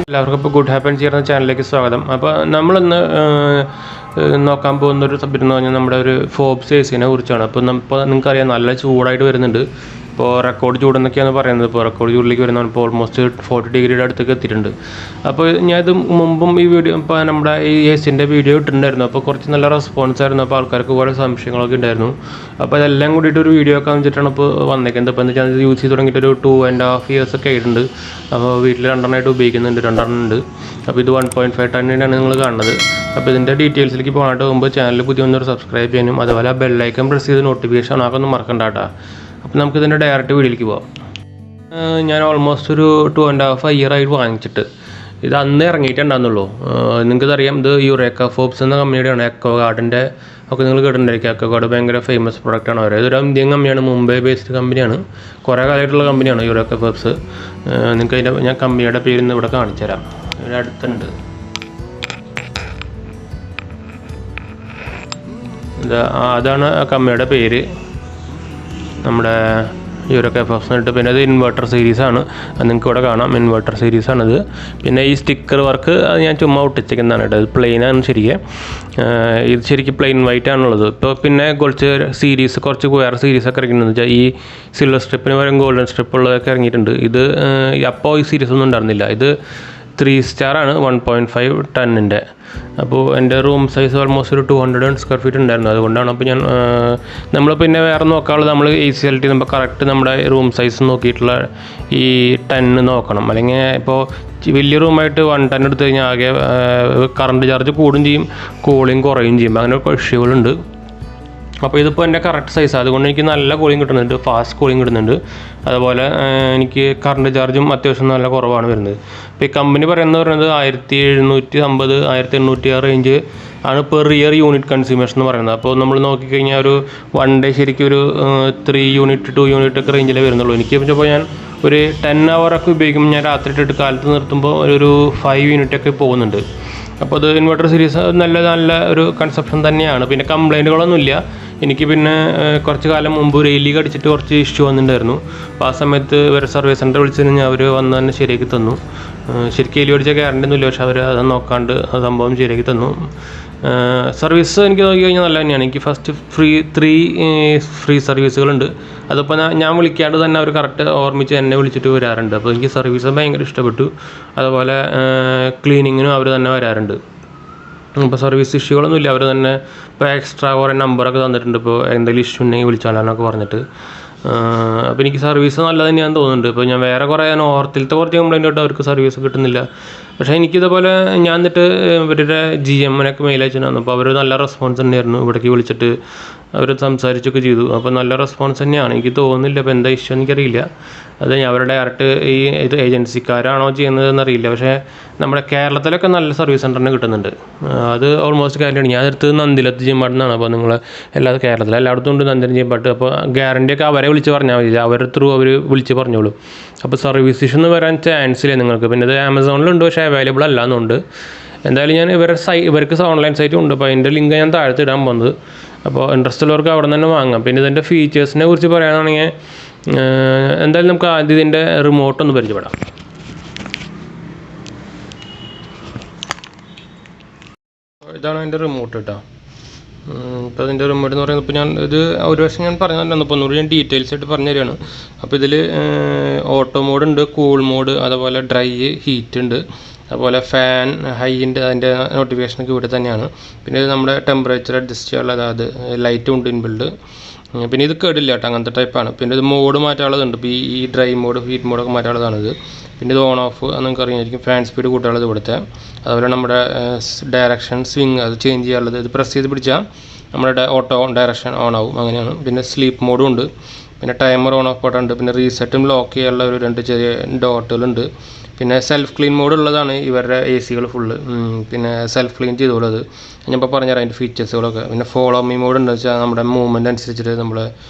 എല്ലാവർക്കും ഇപ്പോൾ ഗുഡ് ഹാപ്പൻഷിയർ എന്ന ചാനലിലേക്ക് സ്വാഗതം. അപ്പോൾ നമ്മളിന്ന് നോക്കാൻ പോകുന്നൊരു സബ്ജക്റ്റ് എന്ന് പറഞ്ഞാൽ നമ്മുടെ ഒരു ഫോബ്സ് എസിനെ കുറിച്ചാണ്. അപ്പോൾ നിങ്ങൾക്കറിയാം നല്ല ചൂടായിട്ട് വരുന്നുണ്ട്. ഇപ്പോൾ റെക്കോർഡ് ചൂടെന്നൊക്കെയാണ് പറയുന്നത്. ഇപ്പോൾ റെക്കോർഡ് ചൂടിലേക്ക് വരുന്നതാണ്. ഇപ്പോൾ ഓൾമോസ്റ്റ് 40 ഡിഗ്രിയുടെ അടുത്തേക്ക് എത്തിയിട്ടുണ്ട്. അപ്പോൾ ഞാനിത് മുമ്പും ഈ വീഡിയോ ഇപ്പോൾ നമ്മുടെ ഈ എസിൻ്റെ വീഡിയോ ഇട്ടിട്ടുണ്ടായിരുന്നു. അപ്പോൾ കുറച്ച് നല്ല റെസ്പോൺസ് ആയിരുന്നു. അപ്പോൾ ആൾക്കാർക്ക് കുറേ സംശയങ്ങളൊക്കെ ഉണ്ടായിരുന്നു. അപ്പോൾ ഇതെല്ലാം കൂടിയിട്ട് ഒരു വീഡിയോ ഒക്കെ വെച്ചിട്ടാണ് ഇപ്പോൾ വന്നേക്കുന്നത്. ഇപ്പോൾ എന്താ വെച്ചാൽ യൂസ് ചെയ്ത് തുടങ്ങിയിട്ട് ഒരു 2.5 years ഒക്കെ ആയിട്ടുണ്ട്. അപ്പോൾ വീട്ടിൽ 2 ഉപയോഗിക്കുന്നുണ്ട്, 2 ഉണ്ട്. അപ്പോൾ ഇത് 1.5 ടണ്ണിനാണ് നിങ്ങൾ കാണുന്നത്. അപ്പോൾ ഇതിൻ്റെ ഡീറ്റെയിൽസിലേക്ക് പോകാനായിട്ട് മുമ്പ് ചാനൽ പുതിയ ഒന്നൊരു സബ്സ്ക്രൈബ് ചെയ്യാനും അതുപോലെ ബെല്ലൈക്കൺ പ്രസ് ചെയ്ത് നോട്ടിഫിക്കേഷൻ ആക്കൊന്നും മറക്കണ്ട കേട്ടോ. അപ്പോൾ നമുക്കിതിൻ്റെ ഡയറക്റ്റ് വീഡിയോയിലേക്ക് പോകാം. ഞാൻ ഓൾമോസ്റ്റ് ഒരു 2.5 year ആയിട്ട് വാങ്ങിച്ചിട്ട് ഇത് അന്ന് ഇറങ്ങിയിട്ടുണ്ടാകുന്നുള്ളൂ. നിങ്ങൾക്കറിയാം, ഇത് യുറേക്ക ഫോബ്സ് എന്ന കമ്പനിയുടെയാണ്. എക്കോ ഗാർഡിൻ്റെ ഒക്കെ നിങ്ങൾ കേട്ടിട്ടുണ്ടായിരിക്കും. എക്കോ ഗാർഡ് ഭയങ്കര ഫേമസ് പ്രൊഡക്റ്റാണ്. അവർ ഇതൊരു ഇന്ത്യൻ കമ്പനിയാണ്, മുംബൈ ബേസ്ഡ് കമ്പനിയാണ്. കുറേ കാലമായിട്ടുള്ള കമ്പനിയാണ് യുറേക്ക ഫോബ്സ്. നിങ്ങൾക്ക് അതിൻ്റെ ഞാൻ കമ്പനിയുടെ പേര് ഇന്ന് ഇവിടെ കാണിച്ചു തരാം. ഇവിടെ അടുത്തുണ്ട്. അതാണ് ആ കമ്പനിയുടെ പേര്, നമ്മുടെ യുറേക്ക ഫോബ്സ് എന്നിട്ട്. പിന്നെ അത് ഇൻവെർട്ടർ സീരീസാണ്. അത് നിങ്ങൾക്ക് ഇവിടെ കാണാം, ഇൻവെർട്ടർ സീരീസാണിത്. പിന്നെ ഈ സ്റ്റിക്കർ വർക്ക് അത് ഞാൻ ചുമ്മാ ഒട്ടിച്ചിരിക്കുന്നതാണ് കേട്ടോ. ഇത് പ്ലെയിനാണ് ശരിക്കും. ഇത് ശരിക്കും പ്ലെയിൻ വൈറ്റ് ആണുള്ളത്. ഇപ്പോൾ പിന്നെ കുറച്ച് വേറെ സീരീസൊക്കെ ഇറങ്ങിയിട്ടുണ്ടെന്ന് വെച്ചാൽ ഈ സിൽവർ സ്ട്രിപ്പിന് പകരം ഗോൾഡൻ സ്ട്രിപ്പ് ഉള്ളതൊക്കെ ഇറങ്ങിയിട്ടുണ്ട്. ഇത് അപ്പോൾ ഈ സീരീസ് ഒന്നും ഉണ്ടായിരുന്നില്ല. ഇത് 3 star ആണ്, 1.5 ടണ്ണിൻ്റെ. അപ്പോൾ എൻ്റെ റൂം സൈസ് ഓൾമോസ്റ്റ് ഒരു 200 square feet ഉണ്ടായിരുന്നു. അതുകൊണ്ടാണ് അപ്പോൾ നമ്മൾ പിന്നെ വേറെ നോക്കാനുള്ളത്, നമ്മൾ ACLT നമ്മൾ കറക്റ്റ് നമ്മുടെ റൂം സൈസ് നോക്കിയിട്ടുള്ള ഈ ടണ്ണ് നോക്കണം. അല്ലെങ്കിൽ ഇപ്പോൾ വലിയ റൂമായിട്ട് 1 ton എടുത്തു കഴിഞ്ഞാൽ ആകെ കറണ്ട് ചാർജ് കൂടുകയും ചെയ്യും, കൂളിംഗ് കുറയുകയും ചെയ്യും. അങ്ങനെ ഇഷ്യൂകളുണ്ട്. അപ്പോൾ ഇതിപ്പോൾ എൻ്റെ കറക്റ്റ് സൈസ്, അതുകൊണ്ട് എനിക്ക് നല്ല കൂളിംഗ് കിട്ടുന്നുണ്ട്, ഫാസ്റ്റ് കൂളിംഗ് കിട്ടുന്നുണ്ട്. അതുപോലെ എനിക്ക് കറണ്ട് ചാർജും അത്യാവശ്യം നല്ല കുറവാണ് വരുന്നത്. ഇപ്പോൾ ഈ കമ്പനി പറയുന്നത് 1750 1800 റേഞ്ച് ആണ് പെർ ഇയർ യൂണിറ്റ് കൺസ്യൂമേഷൻ എന്ന് പറയുന്നത്. അപ്പോൾ നമ്മൾ നോക്കിക്കഴിഞ്ഞാൽ ഒരു 1 day ശരിക്കും ഒരു 3 unit 2 unit ഒക്കെ റേഞ്ചിലേ വരുന്നുള്ളൂ. എനിക്ക് ഇപ്പോൾ ഞാൻ ഒരു 10 hour ഒക്കെ ഉപയോഗിക്കുമ്പോൾ ഞാൻ രാത്രി ഇട്ടിട്ട് കാലത്ത് നിർത്തുമ്പോൾ ഒരു 5 unit ഒക്കെ പോകുന്നുണ്ട്. അപ്പോൾ അത് ഇൻവെർട്ടർ സീരീസ് നല്ല ഒരു കൺസെപ്ഷൻ തന്നെയാണ്. പിന്നെ കംപ്ലൈൻറ്റുകളൊന്നുമില്ല. എനിക്ക് പിന്നെ കുറച്ച് കാലം മുമ്പ് ഒരു എലി കടിച്ചിട്ട് കുറച്ച് ഇഷ്യൂ വന്നിട്ടുണ്ടായിരുന്നു. അപ്പോൾ ആ സമയത്ത് ഇവരെ സർവീസ് സെൻ്റർ വിളിച്ചു കഴിഞ്ഞാൽ അവർ വന്ന് തന്നെ ശരിയാക്കി തന്നു. ശരിക്കും എലി കടിച്ച ഗ്യാരണ്ടി ഒന്നുമില്ല, പക്ഷെ അവർ അത് നോക്കാണ്ട് ആ സംഭവം ശരിയാക്കി തന്നു. സർവീസ് എനിക്ക് നോക്കി കഴിഞ്ഞാൽ നല്ല തന്നെയാണ്. എനിക്ക് ഫസ്റ്റ് 3 ഫ്രീ സർവീസുകളുണ്ട്. അതിപ്പോൾ ഞാൻ വിളിക്കാണ്ട് തന്നെ അവർ കറക്റ്റ് ഓർമ്മിച്ച് എന്നെ വിളിച്ചിട്ട് വരാറുണ്ട്. അപ്പോൾ എനിക്ക് സർവീസ് ഭയങ്കര ഇഷ്ടപ്പെട്ടു. അതുപോലെ ക്ലീനിങ്ങിനും അവർ തന്നെ വരാറുണ്ട്. ഇപ്പോൾ സർവീസ് ഇഷ്യൂകളൊന്നുമില്ല. അവർ തന്നെ ഇപ്പോൾ എക്സ്ട്രാ കുറേ നമ്പറൊക്കെ തന്നിട്ടുണ്ട്. ഇപ്പോൾ എന്തെങ്കിലും ഇഷ്യൂ ഉണ്ടെങ്കിൽ വിളിച്ചാലാന്നൊക്കെ പറഞ്ഞിട്ട്. അപ്പോൾ എനിക്ക് സർവീസ് നല്ല തന്നെയാണെന്ന് തോന്നുന്നുണ്ട്. ഇപ്പോൾ ഞാൻ വേറെ കുറേ നോർത്തിലത്തെ കുറച്ച് കംപ്ലൈൻറ്റ് ആയിട്ട് അവർക്ക് സർവീസ് കിട്ടുന്നില്ല. പക്ഷേ എനിക്കിതേപോലെ ഞാൻ എന്നിട്ട് ഇവരുടെ GMനൊക്കെ മെയിൽ അയച്ചിട്ടുണ്ടായിരുന്നു. അപ്പോൾ അവർ നല്ല റെസ്പോൺസ് തന്നെയായിരുന്നു. ഇവിടേക്ക് വിളിച്ചിട്ട് അവർ സംസാരിച്ചൊക്കെ ചെയ്തു. അപ്പോൾ നല്ല റെസ്പോൺസ് തന്നെയാണ്. എനിക്ക് തോന്നുന്നില്ല ഇപ്പോൾ എന്താ ഇഷ്യൂ എനിക്കറിയില്ല. അത് അവരുടെ ഡയറക്റ്റ് ഇത് ഏജൻസിക്കാരാണോ ചെയ്യുന്നതെന്ന് അറിയില്ല. പക്ഷേ നമ്മുടെ കേരളത്തിലൊക്കെ നല്ല സർവീസ് സെൻ്ററിന് കിട്ടുന്നുണ്ട്. അത് ഓൾമോസ്റ്റ് കാര്യമാണ്. ഞാൻ എടുത്തത് നന്ദിലത്ത് ജിമ്പാട്ടെന്നാണ്. അപ്പോൾ നിങ്ങൾ കേരളത്തിൽ എല്ലായിടത്തും ഉണ്ട് നന്ദിലത്ത് ജിമ്പാട്ട്. അപ്പോൾ ഗ്യാരണ്ടിയൊക്കെ അവരെ വിളിച്ച് പറഞ്ഞാൽ മതി, അവരുടെ ത്രൂ അവർ വിളിച്ച് പറഞ്ഞോളൂ. അപ്പോൾ സർവീസ് ഇഷ്യൂ ഒന്നും വരാൻ ചാൻസ് ഇല്ല നിങ്ങൾക്ക്. പിന്നെ ഇത് ആമസോണിലുണ്ട്, പക്ഷേ അവൈലബിൾ അല്ല എന്നുണ്ട്. എന്തായാലും ഞാൻ ഇവർക്ക് ഓൺലൈൻ സൈറ്റും ഉണ്ട്. അപ്പോൾ അതിൻ്റെ ലിങ്ക് ഞാൻ താഴത്ത് ഇടാൻ പോകുന്നത്. അപ്പോൾ ഇൻട്രസ്റ്റ് ഉള്ളവർക്ക് അവിടെ തന്നെ വാങ്ങാം. പിന്നെ ഇതിൻ്റെ ഫീച്ചേഴ്സിനെ കുറിച്ച് പറയുകയാണെങ്കിൽ എന്തായാലും നമുക്ക് ആദ്യം ഇതിൻ്റെ റിമോട്ട് ഒന്ന് പരിചയപ്പെടാം. ഇതാണ് അതിൻ്റെ റിമോട്ട് കേട്ടോ. ഇപ്പോൾ അതിൻ്റെ റിമോട്ട് എന്ന് പറയുന്നത്, ഇപ്പോൾ ഞാൻ ഇത് ഒരു വർഷം ഞാൻ പറഞ്ഞിട്ടുണ്ടായിരുന്നു. ഇപ്പോൾ ഒന്നുകൂടി ഞാൻ ഡീറ്റെയിൽസ് ആയിട്ട് പറഞ്ഞു തരികയാണ്. അപ്പോൾ ഇതിൽ ഓട്ടോ മോഡ് ഉണ്ട്, കൂൾ മോഡ്, അതുപോലെ ഡ്രൈ, ഹീറ്റ് ഉണ്ട്, അതുപോലെ ഫാൻ, ഹൈൻ്റെ അതിൻ്റെ നോട്ടിഫിക്കേഷനൊക്കെ ഇവിടെ തന്നെയാണ്. പിന്നെ ഇത് നമ്മുടെ ടെമ്പറേച്ചർ അഡ്ജസ്റ്റ് ചെയ്യാനുള്ള, അതായത് ലൈറ്റും ഉണ്ട് ഇൻബിൽഡ്. പിന്നെ ഇത് കേടില്ല കേട്ടോ, അങ്ങനത്തെ ടൈപ്പാണ്. പിന്നെ ഇത് മോഡ് മാറ്റാനുള്ളതുണ്ട്. ഇപ്പോൾ ഈ ഡ്രൈ മോഡ്, ഹീറ്റ് മോഡൊക്കെ മാറ്റാനുള്ളതാണിത്. പിന്നെ ഇത് ഓൺ ഓഫ് നിങ്ങൾക്ക് അറിയാമായിരിക്കും. ഫാൻ സ്പീഡ് കൂട്ടാനുള്ളത് ഇവിടുത്തെ. അതുപോലെ നമ്മുടെ ഡയറക്ഷൻ സ്വിങ് അത് ചേഞ്ച് ചെയ്യാനുള്ളത്, ഇത് പ്രസ് ചെയ്ത് പിടിച്ചാൽ നമ്മുടെ ഓട്ടോ ഡയറക്ഷൻ ഓൺ ആവും, അങ്ങനെയാണ്. പിന്നെ സ്ലീപ്പ് മോഡും ഉണ്ട്. പിന്നെ ടൈമർ ഓൺ ഓഫ് ബട്ടൺ ഉണ്ട്. പിന്നെ റീസെറ്റും ലോക്ക് ചെയ്യാനുള്ള ഒരു 2 ചെറിയ ഡോട്ടുകളുണ്ട്. പിന്നെ സെൽഫ് ക്ലീൻ മോഡ് ഉള്ളതാണ് ഇവരുടെ ACകൾ ഫുള്ള്. പിന്നെ സെൽഫ് ക്ലീൻ ചെയ്തോളത് ഞാനിപ്പോൾ പറഞ്ഞുതരാം അതിൻ്റെ ഫീച്ചേഴ്സുകളൊക്കെ. പിന്നെ ഫോളോ മീ മോഡ് ഉണ്ടെന്ന് വെച്ചാൽ നമ്മുടെ മൂവ്മെൻറ്റ് അനുസരിച്ചിട്ട് നമ്മൾ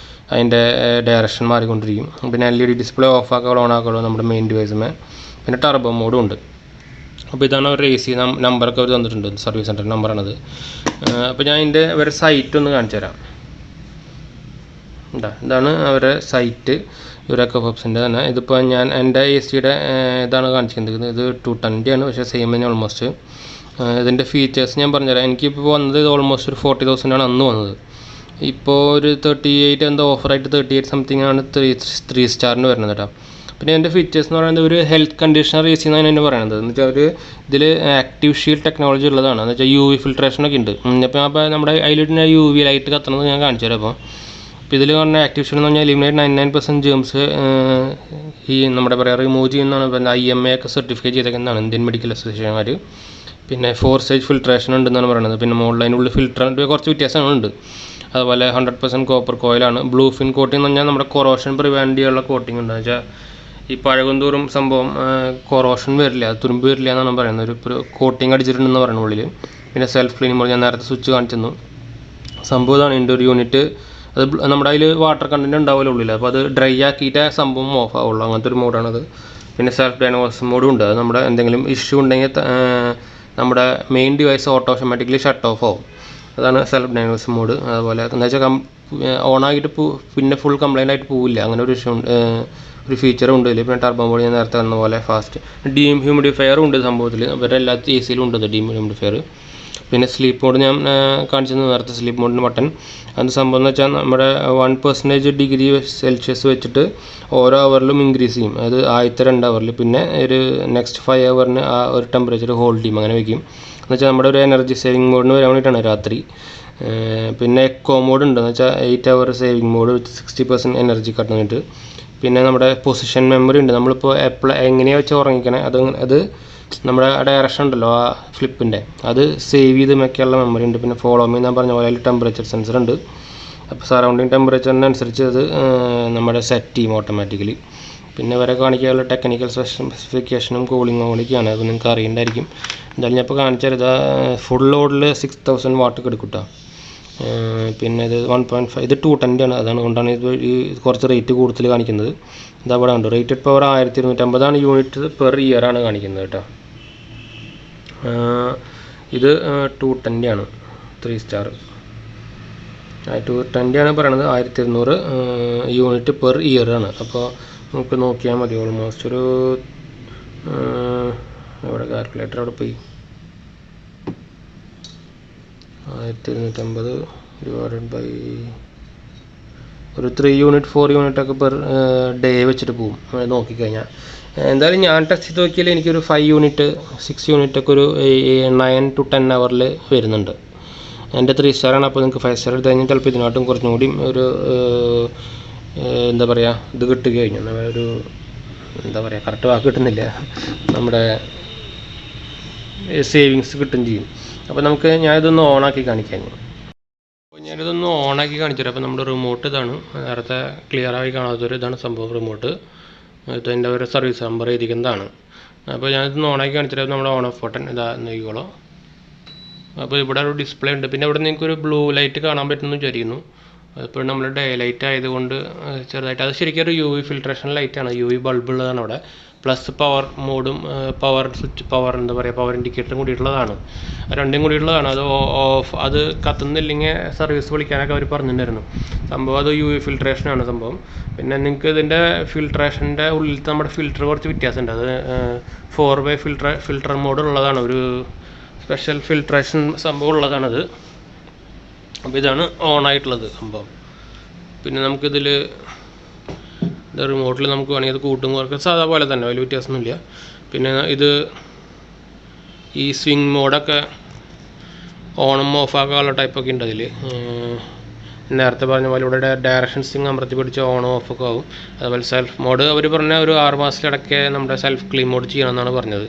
അതിൻ്റെ ഡയറക്ഷൻ മാറിക്കൊണ്ടിരിക്കും. പിന്നെ LED ഡിസ്പ്ലേ ഓഫ് ആക്കാളോ ഓൺ ആക്കാളോ നമ്മുടെ മെയിൻ ഡിവൈസുമേ. പിന്നെ ടർബോ മോഡും ഉണ്ട്. അപ്പോൾ ഇതാണ് അവരുടെ AC നമ്പറൊക്കെ അവർ തന്നിട്ടുണ്ട്, സർവീസ് സെൻ്റർ നമ്പറാണത്. അപ്പോൾ ഞാൻ ഇതിൻ്റെ അവരുടെ സൈറ്റ് ഒന്ന് കാണിച്ചു തരാം. ഇതാണ് അവരുടെ സൈറ്റ്. യുറേക്ക ഫോർബ്സിൻ്റെ തന്നെ. ഇതിപ്പോൾ ഞാൻ എൻ്റെ എ സിയുടെ ഇതാണ് കാണിച്ചിരിക്കുന്നത്. ഇത് 220 ആണ്, പക്ഷേ സെയിം തന്നെ ഓൾമോസ്റ്റ്. ഇതിൻ്റെ ഫീച്ചേഴ്സ് ഞാൻ പറഞ്ഞുതരാം. എനിക്കിപ്പോൾ വന്നത് ഓൾമോസ്റ്റ് ഒരു 40,000 ആണ് അന്ന് വന്നത്. ഇപ്പോൾ ഒരു 38 എന്തോ ഓഫറായിട്ട് 38 സംതിങ് ആണ് 3 സ്റ്റാറിന് വരുന്നത് കേട്ടോ. പിന്നെ എൻ്റെ ഫീച്ചേഴ്സ് എന്ന് പറയുന്നത് ഒരു ഹെൽത്ത് കണ്ടീഷണർ എ സി എന്നാണ് എന്നെ പറയുന്നത്. എന്ന് വെച്ചാൽ ഒരു ഇതിൽ ആക്റ്റീവ്ഷീൽഡ് ടെക്നോളജി ഉള്ളതാണ്. എന്ന് വെച്ചാൽ UV ഫിൽട്രേഷനൊക്കെ ഉണ്ട്. അപ്പോൾ നമ്മുടെ അതിലിട്ട് UV ലൈറ്റ് കത്തുന്നത് ഞാൻ കാണിച്ചു തരാം. അപ്പോൾ ഇതിൽ പറഞ്ഞ ആക്റ്റീവ്ഷീൽഡ് എന്ന് പറഞ്ഞാൽ എലിമിനേറ്റ് 99% ജേംസ് ഈ നമ്മുടെ പറയുക റിമൂവ് ചെയ്യുന്നതാണ്. പിന്നെ IMA ഒക്കെ സർട്ടിഫിക്കറ്റ് ചെയ്തേക്കുന്നതാണ് ഇന്ത്യൻ മെഡിക്കൽ അസോസിയേഷൻമാർ. പിന്നെ 4 സ്റ്റേജ് ഫിൽട്രേഷൻ ഉണ്ടെന്നാണ് പറയുന്നത്. പിന്നെ ഓൺലൈനുള്ളിൽ ഫിൽറ്ററിൻ്റെ കുറച്ച് വ്യത്യാസങ്ങളുണ്ട്. അതുപോലെ 100% കോപ്പർ കോയിലാണ്. ബ്ലൂ ഫിൻ കോട്ടിംഗ് എന്ന് പറഞ്ഞാൽ നമ്മുടെ കൊറോഷൻ പ്രിവെൻറ്റ് ചെയ്യാനുള്ള കോട്ടിംഗ് ഉണ്ട്. എന്ന് വെച്ചാൽ ഈ പഴകും തോറും സംഭവം കൊറോഷൻ വരില്ല, തുരുമ്പ് വരില്ല എന്നാണ് പറയുന്നത്. ഒരു കോട്ടിങ് അടിച്ചിട്ടുണ്ടെന്ന് പറയുന്നത് ഉള്ളിൽ. പിന്നെ സെൽഫ് ക്ലീനിങ് മോഡ് ഞാൻ നേരത്തെ സ്വിച്ച് കാണിച്ചിരുന്നു. സംഭവം ഇതാണ്. ഇൻഡോർ യൂണിറ്റ് അത് നമ്മുടെ അതിൽ വാട്ടർ കണ്ടൻറ്റ് ഉണ്ടാവില്ല ഉള്ളിൽ. അപ്പോൾ അത് ഡ്രൈ ആക്കിയിട്ട് സംഭവം ഓഫ് ആവുള്ളൂ. അങ്ങനത്തെ ഒരു മോഡാണത്. പിന്നെ സെൽഫ് ഡയഗ്നോസിസ് മോഡും ഉണ്ട്. അത് നമ്മുടെ എന്തെങ്കിലും ഇഷ്യൂ ഉണ്ടെങ്കിൽ നമ്മുടെ main device automatically shut of ആവും. അതാണ് സെൽഫ് ഡയഗ്നോസിസ് മോഡ്. അതുപോലെ എന്താ വെച്ചാൽ ഓണാക്കിയിട്ട് പിന്നെ ഫുൾ കംപ്ലൈൻ്റ് ആയിട്ട് പോവില്ല. അങ്ങനെ ഒരു ഇഷ്യൂ ഒരു ഫീച്ചറും ഉണ്ട് ഇതിൽ. പിന്നെ ടർബോ മോഡ് ഞാൻ നേരത്തെ വന്ന പോലെ ഫാസ്റ്റ് ഡീഹ്യൂമിഡിഫയറും ഉണ്ട് സംഭവത്തിൽ. അവരുടെ എല്ലാ എ സിയിലും ഉണ്ട് ഡീഹ്യൂമിഡിഫയർ. പിന്നെ സ്ലീപ്പ് മോഡ് ഞാൻ കാണിച്ചത് നേരത്തെ സ്ലീപ്പ് മോഡിൻ്റെ ബട്ടൺ. അത് സംഭവം എന്ന് വെച്ചാൽ നമ്മുടെ 1% ഡിഗ്രി സെൽഷ്യസ് വെച്ചിട്ട് ഓരോ അവറിലും ഇൻക്രീസ് ചെയ്യും. അത് ആദ്യത്തെ 2 അവറിൽ. പിന്നെ ഒരു നെക്സ്റ്റ് 5 അവറിന് ആ ഒരു ടെമ്പറേച്ചർ ഹോൾഡ് ചെയ്യും. അങ്ങനെ വയ്ക്കും. എന്ന് വെച്ചാൽ നമ്മുടെ ഒരു എനർജി സേവിങ് മോഡിന് വരാൻ വേണ്ടിയിട്ടാണ് രാത്രി. പിന്നെ എക്കോ മോഡ് ഉണ്ട്. എന്ന് വെച്ചാൽ 8 അവർ സേവിങ് മോഡ് 60% എനർജി കട്ട് ചെയ്തിട്ട്. പിന്നെ നമ്മുടെ പൊസിഷൻ മെമ്മറി ഉണ്ട്. നമ്മളിപ്പോൾ എങ്ങനെയാണ് വെച്ച് ഉറങ്ങിക്കണേ അത് നമ്മുടെ ഡയറക്ഷൻ ഉണ്ടല്ലോ ആ ഫ്ലിപ്പിൻ്റെ അത് സേവ് ചെയ്ത് വെക്കാനുള്ള മെമ്മറി ഉണ്ട്. പിന്നെ ഫോളോ മീ ഞാൻ പറഞ്ഞ പോലെ അതിൽ ടെമ്പറേച്ചർ സെൻസർ ഉണ്ട്. അപ്പോൾ സറൗണ്ടിങ് ടെമ്പറേച്ചറിനനുസരിച്ച് അത് നമ്മുടെ സെറ്റ് ചെയ്യും ഓട്ടോമാറ്റിക്കലി. പിന്നെ വരെ കാണിക്കാനുള്ള ടെക്നിക്കൽ സ്പെസിഫിക്കേഷനും കൂളിംഗ് ഓണിക്കാണ്. അത് നിങ്ങൾക്ക് അറിയേണ്ടായിരിക്കും. എന്തായാലും ഞാൻ ഇപ്പോൾ കാണിച്ചാൽ ഇതാ ഫുൾ ലോഡിൽ 6000 വാട്ട് എടുക്കും. പിന്നെ ഇത് 1.5 ഇത് 220 ആണ്. അതാണ് കൊണ്ടാണ് ഇത് കുറച്ച് റേറ്റ് കൂടുതൽ കാണിക്കുന്നത്. ഇതാ അവിടെ ഉണ്ട്. Rated power 1250 unit per year ആണ് കാണിക്കുന്നത് കേട്ടോ. ഇത് 220 ആണ് 3 സ്റ്റാർ. 220 ആണ് പറയണത്. 1200 യൂണിറ്റ് പെർ ഇയർ ആണ്. അപ്പോൾ നമുക്ക് നോക്കിയാൽ മതി. ഓൾമോസ്റ്റ് ഒരു ഇവിടെ കാൽക്കുലേറ്റർ അവിടെ പോയി 1250 ഡിവൈഡഡ് ബൈ ഒരു 3 യൂണിറ്റ് 4 യൂണിറ്റൊക്കെ പെർ ഡേ വെച്ചിട്ട് പോകും നോക്കിക്കഴിഞ്ഞാൽ. എന്തായാലും ഞാൻ ടെസ്റ്റ് ചെയ്ത് നോക്കിയാൽ എനിക്കൊരു 5 യൂണിറ്റ് 6 യൂണിറ്റൊക്കെ ഒരു 9 to 10 അവറിൽ വരുന്നുണ്ട്. എൻ്റെ 3 സ്റ്റാറാണ്. അപ്പോൾ നിങ്ങൾക്ക് 5 സ്റ്റാർ എടുത്ത് കഴിഞ്ഞാൽ ചിലപ്പോൾ ഇതിനായിട്ടും കുറച്ചും കൂടി ഒരു എന്താ പറയുക ഇത് കിട്ടുക കഴിഞ്ഞു. ഒരു എന്താ പറയുക കറക്റ്റ് വാക്ക് കിട്ടുന്നില്ല. നമ്മുടെ സേവിങ്സ് കിട്ടും ചെയ്യും. അപ്പോൾ നമുക്ക് ഞാനിതൊന്ന് ഓണാക്കി കാണിക്കാം. ഞാനിതൊന്ന് ഓണാക്കി കാണിച്ചു തരാം. അപ്പോൾ നമ്മുടെ റിമോട്ട് ഇതാണ്. നേരത്തെ ക്ലിയറായി കാണാത്തൊരു ഇതാണ് സംഭവം റിമോട്ട്. ഇതിൻ്റെ ഒരു സർവീസ് നമ്പർ എഴുതിക്കുന്നതാണ്. അപ്പോൾ ഞാനിതൊന്ന് ഓണാക്കി കാണിച്ചു തരാം. നമ്മുടെ ഓൺ ഓഫ് ബട്ടൺ ഇതാ നോക്കിക്കോളൂ. അപ്പോൾ ഇവിടെ ഒരു ഡിസ്പ്ലേ ഉണ്ട്. പിന്നെ ഇവിടെ നിങ്ങൾക്കൊരു ബ്ലൂ ലൈറ്റ് കാണാൻ പറ്റുമെന്ന് വിചാരിക്കുന്നു. അതിപ്പോൾ നമ്മൾ ഡേ ലൈറ്റ് ആയതുകൊണ്ട് ചെറുതായിട്ട് അത് ശരിക്കും ഒരു UV ഫിൽട്രേഷൻ ലൈറ്റാണ്. UV ബൾബ് ഉള്ളതാണ് അവിടെ. പ്ലസ് പവർ മോഡും പവർ സ്വിച്ച് പവർ എന്താ പറയുക പവർ ഇൻഡിക്കേറ്ററും കൂടിയിട്ടുള്ളതാണ്. രണ്ടും കൂടിയിട്ടുള്ളതാണ്. അത് ഓഫ് അത് കത്തുന്നില്ലെങ്കിൽ സർവീസ് വിളിക്കാനൊക്കെ അവർ പറഞ്ഞിട്ടുണ്ടായിരുന്നു. സംഭവം അത് UV ഫിൽട്രേഷനാണ് സംഭവം. പിന്നെ നിങ്ങൾക്ക് ഇതിൻ്റെ ഫിൽട്രേഷൻ്റെ ഉള്ളിലത്തെ നമ്മുടെ ഫിൽറ്റർ കുറച്ച് വ്യത്യാസമുണ്ട്. അത് 4-way ഫിൽട്ടർ മോഡ് ഉള്ളതാണ്. ഒരു സ്പെഷ്യൽ ഫിൽട്രേഷൻ സംഭവം ഉള്ളതാണത്. അപ്പോൾ ഇതാണ് ഓണായിട്ടുള്ളത് സംഭവം. പിന്നെ നമുക്കിതിൽ റിമോട്ടിൽ നമുക്ക് വേണമെങ്കിൽ ഇത് കൂട്ടും കുറക്കും സാധാ പോലെ തന്നെ വലിയ വ്യത്യാസമൊന്നുമില്ല. പിന്നെ ഇത് ഈ സ്വിങ് മോഡൊക്കെ ഓണും ഓഫ് ആക്കാനുള്ള ടൈപ്പൊക്കെ ഉണ്ട് അതിൽ. നേരത്തെ പറഞ്ഞ പോലെ ഇവിടെ ഡയറക്ഷൻ സ്വിങ് അമർത്തി പിടിച്ച് ഓൺ ഓഫൊക്കെ ആവും. അതുപോലെ സെൽഫ് മോഡ് അവർ പറഞ്ഞ ഒരു 6 മാസത്തിലിടയ്ക്ക് നമ്മുടെ സെൽഫ് ക്ലീൻ മോഡ് ചെയ്യണമെന്നാണ് പറഞ്ഞത്.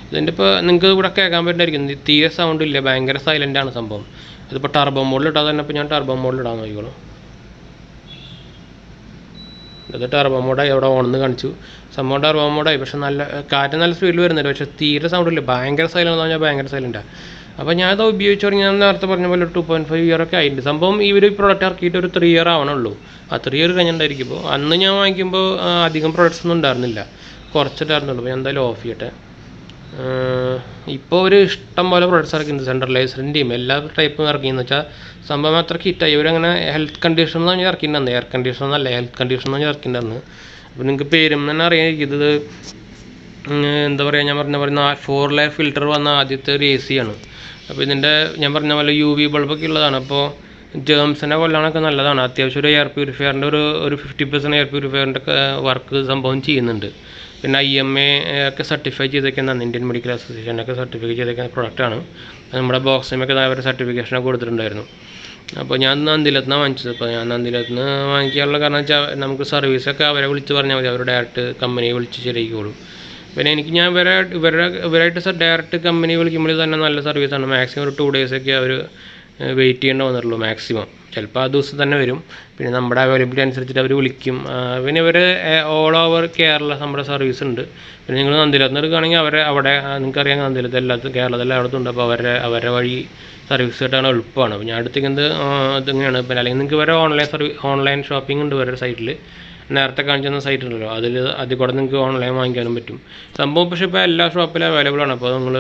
ഇതിൻ്റെ ഇപ്പോൾ നിങ്ങൾക്ക് ഇവിടെ കേൾക്കാൻ പറ്റുന്നതായിരിക്കും. തീരെ സൗണ്ട് ഇല്ല, ഭയങ്കര സൈലൻ്റാണ് സംഭവം. ഇതിപ്പോൾ ടർബോ മോഡിൽ ഇട്ടാൽ തന്നെ ഇപ്പോൾ ഞാൻ ടർബോ മോഡിൽ ഇടാൻ നോക്കിക്കോളൂ. ഇത് ടർബോ മോഡായി അവിടെ ഓണെന്ന് കാണിച്ചു. സംഭവം ടർബോ മോഡായി. പക്ഷെ കാറ്റ് നല്ല സ്പീഡിൽ വരുന്നുണ്ട്. പക്ഷേ തീരെ സൗണ്ട് ഇല്ല, ഭയങ്കര സൈലൻ്റ് എന്ന് പറഞ്ഞാൽ ഭയങ്കര സൈലൻ്റാണ്. അപ്പോൾ ഞാനത് ഉപയോഗിച്ച് തുടങ്ങി. ഞാൻ നേരത്തെ പറഞ്ഞ പോലെ 2.5 ഇയറൊക്കെ ആയിട്ടുണ്ട് സംഭവം. ഈ ഒരു പ്രോഡക്റ്റ് ഇറക്കിയിട്ട് ഒരു 3 ഇയർ ആവണുള്ളൂ. ആ 3 ഇയർ കഴിഞ്ഞിട്ടുണ്ടായിരിക്കുമ്പോൾ അന്ന് ഞാൻ വാങ്ങിക്കുമ്പോൾ അധികം പ്രോഡക്റ്റ്സ് ഒന്നും ഉണ്ടായിരുന്നില്ല, കുറച്ചിട്ടായിരുന്നുള്ളൂ. അപ്പോൾ ഞാൻ എന്തായാലും ഓഫ് ചെയ്യട്ടെ. ഇപ്പോൾ ഒരു ഇഷ്ടം പോലെ പ്രോഡക്റ്റ്സ് ഇറക്കിയിട്ടുണ്ട്. സെൻട്രലൈസറിൻ്റെയും എല്ലാ ടൈപ്പും ഇറക്കിയെന്ന് വെച്ചാൽ സംഭവം അത്ര ഹിറ്റായി. ഇവരങ്ങനെ ഹെൽത്ത് കണ്ടീഷൻ എന്ന് പറഞ്ഞാൽ ഇറക്കിയിട്ടുണ്ടായിരുന്നു. എയർ കണ്ടീഷൻ എന്നല്ല, ഹെൽത്ത് കണ്ടീഷൻ എന്ന് പറഞ്ഞാൽ ഇറക്കിയിട്ടുണ്ടായിരുന്നു. അപ്പോൾ നിങ്ങൾക്ക് പേരും തന്നെ അറിയാമായിരിക്കും ഇത് എന്താ പറയുക, ഞാൻ പറഞ്ഞ പോലെ 4 ലെയർ ഫിൽറ്റർ വന്ന ആദ്യത്തെ ഒരു AC ആണ്. അപ്പോൾ ഇതിൻ്റെ ഞാൻ പറഞ്ഞ പോലെ UV ബൾബൊക്കെ ഉള്ളതാണ്. അപ്പോൾ ജേംസിനെ കൊല്ലാനൊക്കെ നല്ലതാണ്. അത്യാവശ്യം ഒരു എയർ പ്യൂരിഫയറിൻ്റെ ഒരു 50% എയർ പ്യൂരിഫയറിൻ്റെ വർക്ക് സംഭവം ചെയ്യുന്നുണ്ട്. പിന്നെ IMA ഒക്കെ സർട്ടിഫൈ ചെയ്തേക്കുന്നതാണ്, ഇന്ത്യൻ മെഡിക്കൽ അസോസിയേഷനൊക്കെ സർട്ടിഫൈ ചെയ്തേക്കുന്ന പ്രൊഡക്റ്റാണ്. നമ്മുടെ ബോക്സിമൊക്കെ അവരുടെ സർട്ടിഫിക്കേഷനൊക്കെ കൊടുത്തിട്ടുണ്ടായിരുന്നു. അപ്പോൾ ഞാൻ നന്ദിലത്താണ് വാങ്ങിച്ചത്. അപ്പോൾ ഞാൻ നന്ദിലത്ത് വാങ്ങിക്കാനുള്ള കാരണം വെച്ചാൽ നമുക്ക് സർവീസൊക്കെ അവരെ വിളിച്ച് പറഞ്ഞാൽ മതി, അവർ ഡയറക്റ്റ് കമ്പനിയെ വിളിച്ച് ശരിയായിക്കോളും. പിന്നെ ഞാൻ ഇവരായിട്ട് ഡയറക്റ്റ് കമ്പനി വിളിക്കുമ്പോൾ തന്നെ നല്ല സർവീസാണ്. മാക്സിമം ഒരു 2 ഡേയ്സൊക്കെ അവർ വെയിറ്റ് ചെയ്യേണ്ടി വന്നിട്ടുള്ളൂ മാക്സിമം. ചിലപ്പോൾ ആ ദിവസം തന്നെ വരും. പിന്നെ നമ്മുടെ അവൈലബിലിറ്റി അനുസരിച്ചിട്ട് അവർ വിളിക്കും. പിന്നെ ഇവർ ഓൾ ഓവർ കേരള നമ്മുടെ സർവീസ് ഉണ്ട്. പിന്നെ നിങ്ങൾ നന്ദിലത്ത് എടുക്കുകയാണെങ്കിൽ അവിടെ നിങ്ങൾക്കറിയാം നന്ദിലത്ത് കേരളത്തിൽ എല്ലായിടത്തും ഉണ്ട്. അപ്പോൾ അവരുടെ വഴി സർവീസ് കിട്ടാൻ എളുപ്പമാണ്. അപ്പോൾ ഞാൻ അടുത്തേക്കുന്നത് ഇതിങ്ങനെയാണ്. പിന്നെ അല്ലെങ്കിൽ നിങ്ങൾക്ക് ഇവരെ ഓൺലൈൻ ഷോപ്പിംഗ് ഉണ്ട് ഇവരുടെ സൈറ്റിൽ. നേരത്തെ കാണിച്ചിരുന്ന സൈറ്റ് ഉണ്ടല്ലോ, അതിൽ കൂടെ നിങ്ങൾക്ക് ഓൺലൈൻ വാങ്ങിക്കാനും പറ്റും സംഭവം. പക്ഷേ ഇപ്പോൾ എല്ലാ ഷോപ്പിലും അവൈലബിൾ ആണ്. അപ്പോൾ നിങ്ങൾ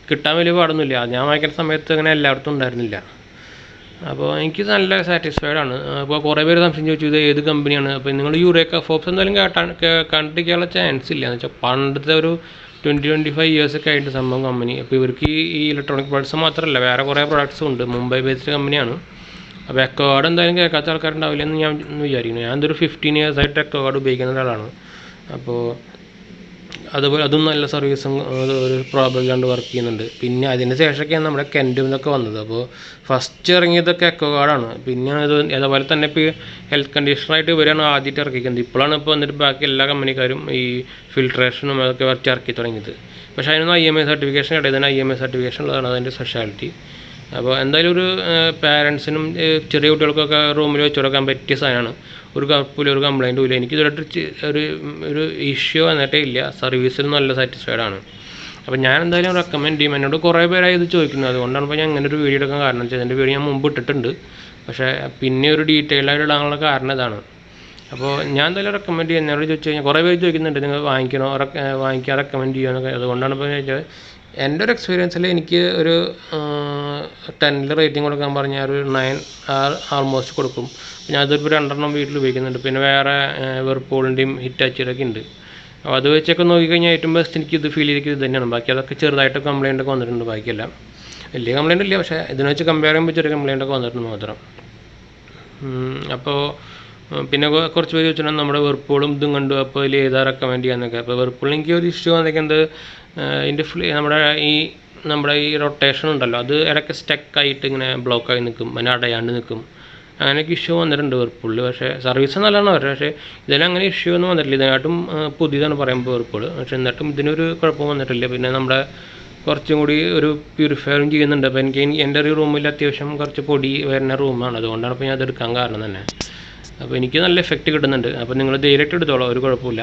കിട്ടാൻ വലിയ പാടൊന്നുമില്ല. ഞാൻ വാങ്ങിക്കുന്ന സമയത്ത് അങ്ങനെ എല്ലായിടത്തും ഉണ്ടായിരുന്നില്ല. അപ്പോൾ എനിക്ക് നല്ല സാറ്റിസ്ഫൈഡ് ആണ്. അപ്പോൾ കുറേ പേര് സംശയം ചോദിച്ചു ഇത് ഏത് കമ്പനിയാണ്. അപ്പോൾ നിങ്ങൾ യൂറേക്ക ഫോർബ്സ് എന്തായാലും കണ്ടിരിക്കാനുള്ള ചാൻസ് ഇല്ല. എന്ന് വെച്ചാൽ പണ്ടത്തെ ഒരു 20-25 ഇയേഴ്സൊക്കെ ആയിട്ട് സംഭവം കമ്പനി. അപ്പോൾ ഇവർക്ക് ഈ ഇലക്ട്രോണിക് പ്രോഡക്ട്സ് മാത്രമല്ല, വേറെ കുറേ പ്രോഡക്ട്സും ഉണ്ട്. മുംബൈ ബേസ്ഡ് കമ്പനിയാണ്. അപ്പോൾ എക്കോഗാർഡ് എന്തായാലും കേൾക്കാത്ത ആൾക്കാരുണ്ടാവില്ല എന്ന് ഞാൻ വിചാരിക്കുന്നു. ഞാനൊരു 15 years ആയിട്ട് എക്കോഗാർഡ് ഉപയോഗിക്കുന്ന ഒരാളാണ്. അപ്പോൾ അതുപോലെ അതും നല്ല സർവീസും ഒരു പ്രോബ്ലം ഇല്ലാണ്ട് വർക്ക് ചെയ്യുന്നുണ്ട്. പിന്നെ അതിന് ശേഷമൊക്കെയാണ് നമ്മുടെ കെൻഡും വന്നത്. അപ്പോൾ ഫസ്റ്റ് ഇറങ്ങിയതൊക്കെ എക്കോഗാർഡാണ്. പിന്നെ അതുപോലെ തന്നെ ഇപ്പോൾ ഹെൽത്ത് കണ്ടീഷണറായിട്ട് ഇവരാണ് ആദ്യമായിട്ട് ഇറക്കിക്കുന്നത്. ഇപ്പോഴാണ് ഇപ്പോൾ വന്നിട്ട് ബാക്കി എല്ലാ കമ്പനിക്കാരും ഈ ഫിൽട്രേഷനും അതൊക്കെ വരച്ച് ഇറക്കി തുടങ്ങിയത്. പക്ഷേ അതിനൊന്നും IMA സർട്ടിഫിക്കേഷൻ ഇടയിൽ തന്നെ IMA സർട്ടിഫിക്കേഷൻ ഉള്ളതാണ് അതിൻ്റെ സ്പെഷ്യാലിറ്റി. അപ്പോൾ എന്തായാലും ഒരു പാരൻസിനും ചെറിയ കുട്ടികൾക്കൊക്കെ റൂമിൽ വെച്ച് കൊടുക്കാൻ പറ്റിയ സാധനമാണ്. ഒരു കുഴപ്പമില്ല, ഒരു കംപ്ലൈൻറ്റും ഇല്ല. എനിക്ക് ഇതുമായിട്ട് ഒരു ഇഷ്യൂ വന്നിട്ടേ ഇല്ല. സർവീസിൽ നല്ല സാറ്റിസ്ഫൈഡ് ആണ്. അപ്പോൾ ഞാൻ എന്തായാലും റെക്കമെൻഡ് ചെയ്യും. എന്നോട് കുറേ പേരായി ഇത് ചോദിക്കുന്നത്. അതുകൊണ്ടാണ് ഇപ്പോൾ ഞാൻ അങ്ങനെ ഒരു വീഡിയോ എടുക്കാൻ കാരണം വെച്ചാൽ ഇതിൻ്റെ വീഡിയോ ഞാൻ മുമ്പ് ഇട്ടിട്ടുണ്ട്. പക്ഷേ പിന്നെ ഒരു ഡീറ്റെയിൽ ആയിട്ട് ഇടാനുള്ള കാരണം ഇതാണ്. അപ്പോൾ ഞാൻ എന്തായാലും റെക്കമെൻഡ് ചെയ്യുക. എന്നോട് ചോദിച്ചു കഴിഞ്ഞാൽ കുറേ പേര് ചോദിക്കുന്നുണ്ട് നിങ്ങൾ വാങ്ങിക്കാൻ റെക്കമെൻഡ് ചെയ്യുമെന്നൊക്കെ. അതുകൊണ്ടാണ് ഇപ്പോൾ ചോദിച്ചത്. എൻ്റെ ഒരു എക്സ്പീരിയൻസിൽ എനിക്ക് ഒരു 10 റേറ്റിംഗ് കൊടുക്കാൻ പറഞ്ഞാൽ ഒരു 9 ആൾമോസ്റ്റ് കൊടുക്കും. പിന്നെ അതിപ്പോൾ 2 വീട്ടിൽ ഉപയോഗിക്കുന്നുണ്ട്. പിന്നെ വേറെ വെർപൂളിൻ്റെയും ഹിറ്റാച്ചിയുടെയൊക്കെ ഉണ്ട്. അപ്പോൾ അത് വെച്ചൊക്കെ നോക്കിക്കഴിഞ്ഞാൽ ഏറ്റവും ബെസ്റ്റ് എനിക്ക് ഇത് ഫീൽ ചെയ്തിരിക്കുന്നത് ഇത് തന്നെയാണ്. ബാക്കി അതൊക്കെ ചെറുതായിട്ട് കംപ്ലൈൻറ്റൊക്കെ വന്നിട്ടുണ്ട്. ബാക്കിയെല്ലാം വലിയ കംപ്ലൈൻറ്റ് ഇല്ല, പക്ഷേ ഇതിനെ വെച്ച് കമ്പയർ ചെയ്യുമ്പോൾ ചെറിയ കംപ്ലൈൻറ്റൊക്കെ വന്നിട്ടുണ്ട് മാത്രം. അപ്പോൾ പിന്നെ കുറച്ച് പേര് ചോദിച്ചിട്ടുണ്ടെങ്കിൽ നമ്മുടെ വെർപൂളും ഇതും കണ്ടു, അപ്പോൾ ഇതിൽ ഏതാ റെക്കമെൻഡ് ചെയ്യാനൊക്കെ. അപ്പോൾ വെർപൂളിൽ എനിക്ക് ഒരു ഇഷ്യൂ വന്നിരിക്കുന്നത് നമ്മുടെ ഈ റൊട്ടേഷൻ ഉണ്ടല്ലോ, അത് ഇടയ്ക്ക് സ്റ്റക്കായിട്ട് ഇങ്ങനെ ബ്ലോക്കായി നിൽക്കും, പിന്നെ അടയാണ്ട് നിൽക്കും. അങ്ങനെയൊക്കെ ഇഷ്യൂ വന്നിട്ടുണ്ട് വെർപൂളിൽ. പക്ഷേ സർവീസ് നല്ലതാണ് അവരുടെ. പക്ഷേ ഇതിന് അങ്ങനെ ഇഷ്യൂ ഒന്നും വന്നിട്ടില്ല. ഇതിനായിട്ടും പുതിയതാണ് പറയുമ്പോൾ വെർപൂൾ. പക്ഷേ എന്നിട്ടും ഇതിനൊരു കുഴപ്പം വന്നിട്ടില്ല. പിന്നെ നമ്മുടെ കുറച്ചും കൂടി ഒരു പ്യൂരിഫയറും ചെയ്യുന്നുണ്ട്. അപ്പോൾ എൻ്റെ ഒരു റൂമിൽ അത്യാവശ്യം കുറച്ച് പൊടി വരുന്ന റൂമാണ്. അതുകൊണ്ടാണ് ഇപ്പോൾ ഞാൻ അത് എടുക്കാൻ കാരണം തന്നെ. അപ്പോൾ എനിക്ക് നല്ല എഫക്റ്റ് കിട്ടുന്നുണ്ട്. അപ്പോൾ നിങ്ങൾ ധൈര്യമായിട്ട് എടുത്തോളാം, ഒരു കുഴപ്പമില്ല.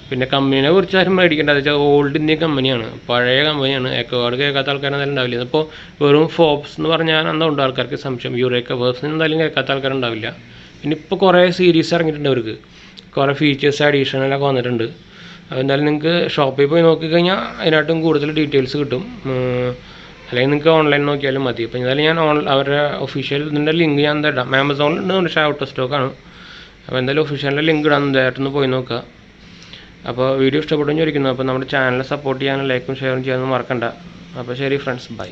പിന്നെ കമ്പനിയെ കുറിച്ച് ആരും മേടിക്കേണ്ട. അത് വെച്ചാൽ ഓൾഡ് ഇന്ത്യൻ കമ്പനിയാണ്, പഴയ കമ്പനിയാണ്. എക്കോഗാർഡ് കേൾക്കാത്ത ആൾക്കാരെന്തായാലും ഉണ്ടാവില്ല. ഇപ്പോൾ വെറും ഫോബ്സ് എന്ന് പറഞ്ഞാൽ എന്താ ആൾക്കാർക്ക് സംശയം. യൂറേക്ക ഫോർബ്സ് എന്തായാലും കേൾക്കാത്ത ആൾക്കാരുണ്ടാവില്ല. പിന്നെ ഇപ്പോൾ കുറേ സീരീസ് ഇറങ്ങിയിട്ടുണ്ട്. അവർക്ക് കുറേ ഫീച്ചേഴ്സ് അഡീഷണലൊക്കെ വന്നിട്ടുണ്ട്. എന്തായാലും നിങ്ങൾക്ക് ഷോപ്പിൽ പോയി നോക്കിക്കഴിഞ്ഞാൽ അതിനായിട്ടും കൂടുതൽ ഡീറ്റെയിൽസ് കിട്ടും. അല്ലെങ്കിൽ നിങ്ങൾക്ക് ഓൺലൈൻ നോക്കിയാലും മതി. അപ്പോൾ എന്തായാലും ഞാൻ അവരുടെ ഒഫീഷ്യൽ ഇതിൻ്റെ ലിങ്ക് ഞാൻ എന്താ ഇടാം. ആമസോണിലുണ്ട്, പക്ഷേ ഔട്ട് ഓഫ് സ്റ്റോക്കാണ്. അപ്പോൾ എന്തായാലും ഒഫീഷ്യലിൻ്റെ ലിങ്ക് ഇടാൻ ഡയറക്റ്റ് പോയി നോക്കുക. അപ്പോൾ വീഡിയോ ഇഷ്ടപ്പെട്ടെന്ന് ചോദിക്കുന്നു. അപ്പോൾ നമ്മുടെ ചാനൽ സപ്പോർട്ട് ചെയ്യാനും ലൈക്കും ഷെയറും ചെയ്യാനൊന്നും മറക്കണ്ട. അപ്പോൾ ശരി ഫ്രണ്ട്സ്, ബൈ.